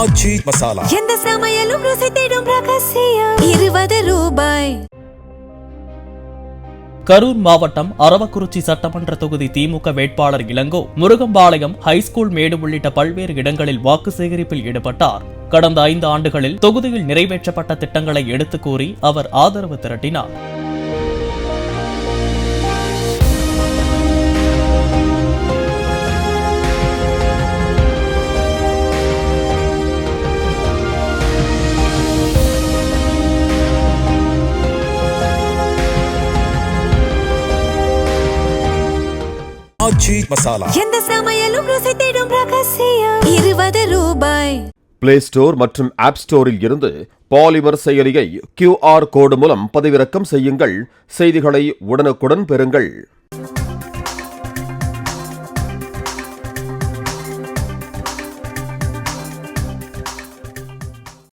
ஆச்சி மசாலா எந்த சமையலும் ருசி தேடும் ரகசியம் 20 ரூபாய். கரூர் மாவட்டம் அரவக்குறிச்சி சட்டமன்ற தொகுதி திமுக வேட்பாளர் இளங்கோ முருகம்பாளையம் ஹைஸ்கூல் மேடு உள்ளிட்ட பல்வேறு இடங்களில் வாக்கு சேகரிப்பில் ஈடுபட்டார். கடந்த 5 ஆண்டுகளில் தொகுதியில் நிறைவேற்றப்பட்ட திட்டங்களை எடுத்துக் கூறி அவர் ஆதரவு திரட்டினார். ஆச்சி மசாலா எந்த சமையலும் ருசி தேடும் ரகசியம் 20 ரூபாய். பிளே ஸ்டோர் மற்றும் ஆப் ஸ்டோரில் இருந்து பாலிமர் செயலியை QR கோடு மூலம் பதிவிறக்கம் செய்யுங்கள். செய்திகளை உடனுக்குடன் பெறுங்கள்.